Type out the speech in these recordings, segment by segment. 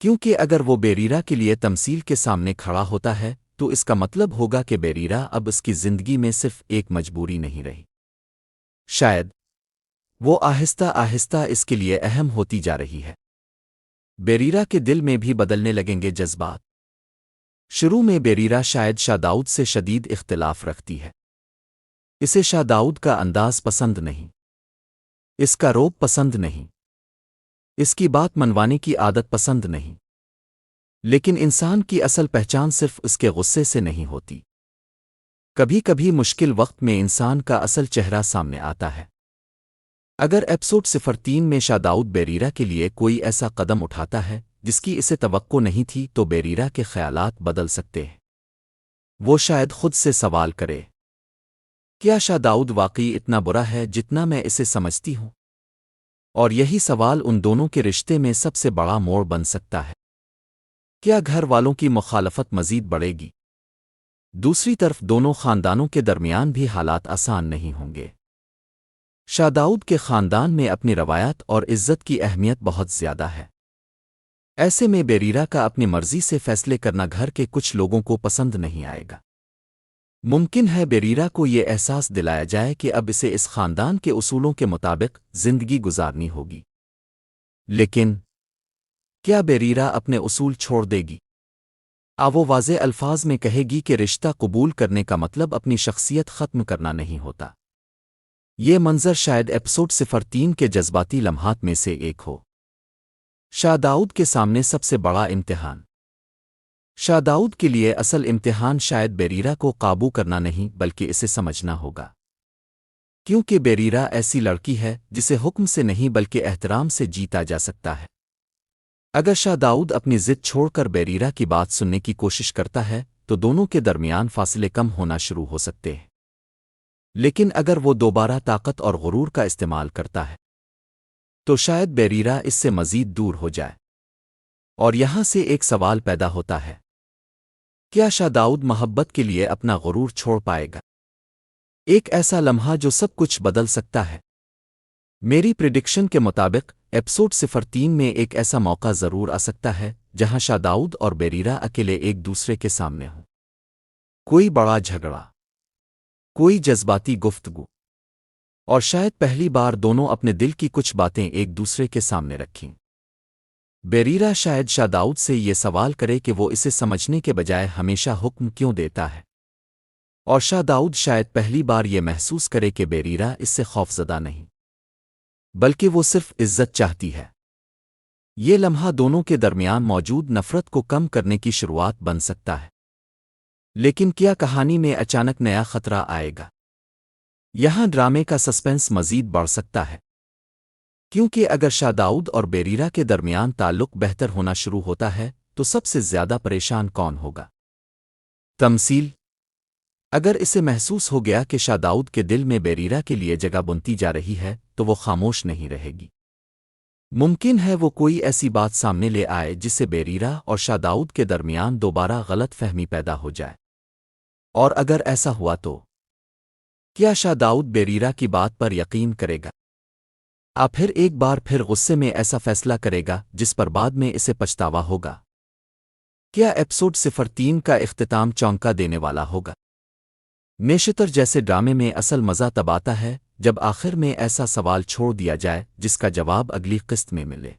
کیونکہ اگر وہ بیریرا کے لیے تمثیل کے سامنے کھڑا ہوتا ہے تو اس کا مطلب ہوگا کہ بیریرا اب اس کی زندگی میں صرف ایک مجبوری نہیں رہی، شاید وہ آہستہ آہستہ اس کے لیے اہم ہوتی جا رہی ہے۔ بیریرا کے دل میں بھی بدلنے لگیں گے جذبات۔ شروع میں بیریرا شاید شاہ داؤد سے شدید اختلاف رکھتی ہے۔ اسے شاہ داؤد کا انداز پسند نہیں، اس کا روب پسند نہیں، اس کی بات منوانے کی عادت پسند نہیں۔ لیکن انسان کی اصل پہچان صرف اس کے غصے سے نہیں ہوتی۔ کبھی کبھی مشکل وقت میں انسان کا اصل چہرہ سامنے آتا ہے۔ اگر ایپیسوڈ 03 میں شاہ داؤد بیریرا کے لیے کوئی ایسا قدم اٹھاتا ہے جس کی اسے توقع نہیں تھی تو بیریرا کے خیالات بدل سکتے ہیں۔ وہ شاید خود سے سوال کرے، کیا شاہ داؤد واقعی اتنا برا ہے جتنا میں اسے سمجھتی ہوں؟ اور یہی سوال ان دونوں کے رشتے میں سب سے بڑا موڑ بن سکتا ہے۔ کیا گھر والوں کی مخالفت مزید بڑھے گی؟ دوسری طرف دونوں خاندانوں کے درمیان بھی حالات آسان نہیں ہوں گے۔ شاہ داؤد کے خاندان میں اپنی روایات اور عزت کی اہمیت بہت زیادہ ہے۔ ایسے میں بیریرا کا اپنی مرضی سے فیصلے کرنا گھر کے کچھ لوگوں کو پسند نہیں آئے گا۔ ممکن ہے بیریرا کو یہ احساس دلایا جائے کہ اب اسے اس خاندان کے اصولوں کے مطابق زندگی گزارنی ہوگی۔ لیکن کیا بیریرا اپنے اصول چھوڑ دے گی؟ وہ واضح الفاظ میں کہے گی کہ رشتہ قبول کرنے کا مطلب اپنی شخصیت ختم کرنا نہیں ہوتا۔ یہ منظر شاید ایپیسوڈ 03 کے جذباتی لمحات میں سے ایک ہو۔ شاہ داؤد کے سامنے سب سے بڑا امتحان۔ شاہ داؤد کے لیے اصل امتحان شاید بیریرا کو قابو کرنا نہیں بلکہ اسے سمجھنا ہوگا۔ کیونکہ بیریرا ایسی لڑکی ہے جسے حکم سے نہیں بلکہ احترام سے جیتا جا سکتا ہے۔ اگر شاہ داؤد اپنی ضد چھوڑ کر بیریرا کی بات سننے کی کوشش کرتا ہے تو دونوں کے درمیان فاصلے کم ہونا شروع ہو سکتے ہیں۔ لیکن اگر وہ دوبارہ طاقت اور غرور کا استعمال کرتا ہے تو شاید بیریرا اس سے مزید دور ہو جائے۔ اور یہاں سے ایک سوال پیدا ہوتا ہے، کیا شاہ داؤد محبت کے لیے اپنا غرور چھوڑ پائے گا؟ ایک ایسا لمحہ جو سب کچھ بدل سکتا ہے۔ میری پریڈکشن کے مطابق ایپیسوڈ 03 میں ایک ایسا موقع ضرور آ سکتا ہے جہاں شاہ داؤد اور بیریرا اکیلے ایک دوسرے کے سامنے ہوں۔ کوئی بڑا جھگڑا، کوئی جذباتی گفتگو، اور شاید پہلی بار دونوں اپنے دل کی کچھ باتیں ایک دوسرے کے سامنے رکھیں۔ بیریرا شاید شاہ داؤد سے یہ سوال کرے کہ وہ اسے سمجھنے کے بجائے ہمیشہ حکم کیوں دیتا ہے، اور شاہ داؤد شاید پہلی بار یہ محسوس کرے کہ بیریرا اس سے خوفزدہ نہیں بلکہ وہ صرف عزت چاہتی ہے۔ یہ لمحہ دونوں کے درمیان موجود نفرت کو کم کرنے کی شروعات بن سکتا ہے۔ لیکن کیا کہانی میں اچانک نیا خطرہ آئے گا؟ یہاں ڈرامے کا سسپنس مزید بڑھ سکتا ہے، کیونکہ اگر شاہ داؤد اور بیریرا کے درمیان تعلق بہتر ہونا شروع ہوتا ہے تو سب سے زیادہ پریشان کون ہوگا؟ تمثیل۔ اگر اسے محسوس ہو گیا کہ شاہ داؤد کے دل میں بیریرا کے لیے جگہ بنتی جا رہی ہے تو وہ خاموش نہیں رہے گی۔ ممکن ہے وہ کوئی ایسی بات سامنے لے آئے جس سے بیریرا اور شاہ داؤد کے درمیان دوبارہ غلط فہمی پیدا ہو جائے۔ اور اگر ایسا ہوا تو کیا شاہ داؤد بیریرا کی بات پر یقین کرے گا؟ پھر ایک بار پھر غصے میں ایسا فیصلہ کرے گا جس پر بعد میں اسے پچھتاوا ہوگا؟ کیا ایپیسوڈ 03 کا اختتام چونکا دینے والا ہوگا؟ نیشتر جیسے ڈرامے میں اصل مزہ تب آتا ہے جب آخر میں ایسا سوال چھوڑ دیا جائے جس کا جواب اگلی قسط میں ملے۔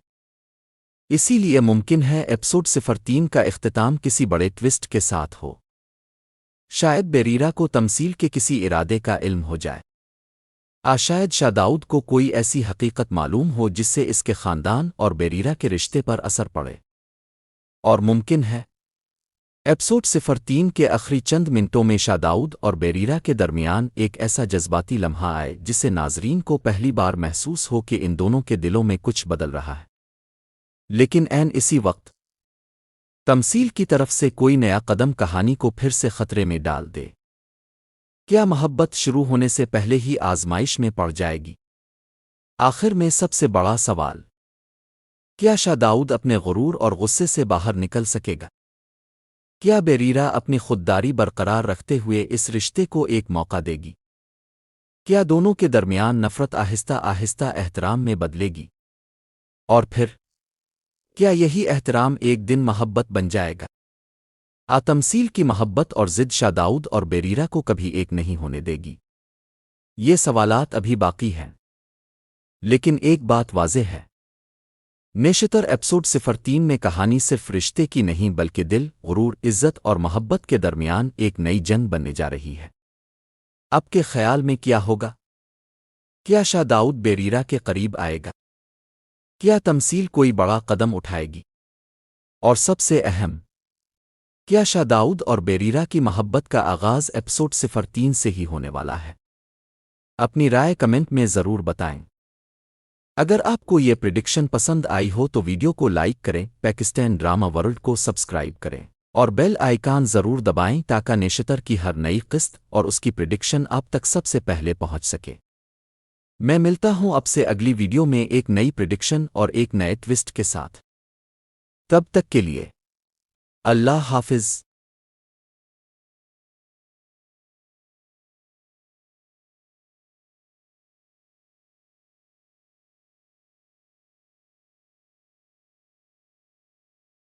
اسی لیے ممکن ہے ایپیسوڈ 03 کا اختتام کسی بڑے ٹوسٹ کے ساتھ ہو۔ شاید بیریرا کو تمثیل کے کسی ارادے کا علم ہو جائے۔ شاید شاہ داؤد کو کوئی ایسی حقیقت معلوم ہو جس سے اس کے خاندان اور بیریرا کے رشتے پر اثر پڑے۔ اور ممکن ہے ایپیسوڈ 03 کے آخری چند منٹوں میں شاہ داؤد اور بیریرا کے درمیان ایک ایسا جذباتی لمحہ آئے جس سے ناظرین کو پہلی بار محسوس ہو کہ ان دونوں کے دلوں میں کچھ بدل رہا ہے۔ لیکن عین اسی وقت تمثیل کی طرف سے کوئی نیا قدم کہانی کو پھر سے خطرے میں ڈال دے۔ کیا محبت شروع ہونے سے پہلے ہی آزمائش میں پڑ جائے گی؟ آخر میں سب سے بڑا سوال، کیا شاہ داؤد اپنے غرور اور غصے سے باہر نکل سکے گا؟ کیا بیریرا اپنی خودداری برقرار رکھتے ہوئے اس رشتے کو ایک موقع دے گی؟ کیا دونوں کے درمیان نفرت آہستہ آہستہ احترام میں بدلے گی؟ اور پھر کیا یہی احترام ایک دن محبت بن جائے گا؟ تمثیل کی محبت اور ضد شاہ داؤد اور بیریرا کو کبھی ایک نہیں ہونے دے گی۔ یہ سوالات ابھی باقی ہیں، لیکن ایک بات واضح ہے۔ نیشتر ایپسوڈ 03 میں کہانی صرف رشتے کی نہیں بلکہ دل، غرور، عزت اور محبت کے درمیان ایک نئی جنگ بننے جا رہی ہے۔ اب کے خیال میں کیا ہوگا؟ کیا شاہ داؤد بیریرا کے قریب آئے گا؟ کیا تمثیل کوئی بڑا قدم اٹھائے گی؟ اور سب سے اہم، کیا شاہ داؤد اور بیریرا کی محبت کا آغاز ایپسوڈ 03 سے ہی ہونے والا ہے؟ اپنی رائے کمنٹ میں ضرور بتائیں۔ اگر آپ کو یہ پریڈکشن پسند آئی ہو تو ویڈیو کو لائک کریں، پاکستان ڈرامہ ورلڈ کو سبسکرائب کریں اور بیل آئیکن ضرور دبائیں تاکہ نیشتر کی ہر نئی قسط اور اس کی پریڈکشن آپ تک سب سے پہلے پہنچ سکے۔ میں ملتا ہوں اب سے اگلی ویڈیو میں ایک نئی پریڈکشن اور ایک نئے ٹوسٹ کے ساتھ۔ تب تک کے لیے اللہ حافظ۔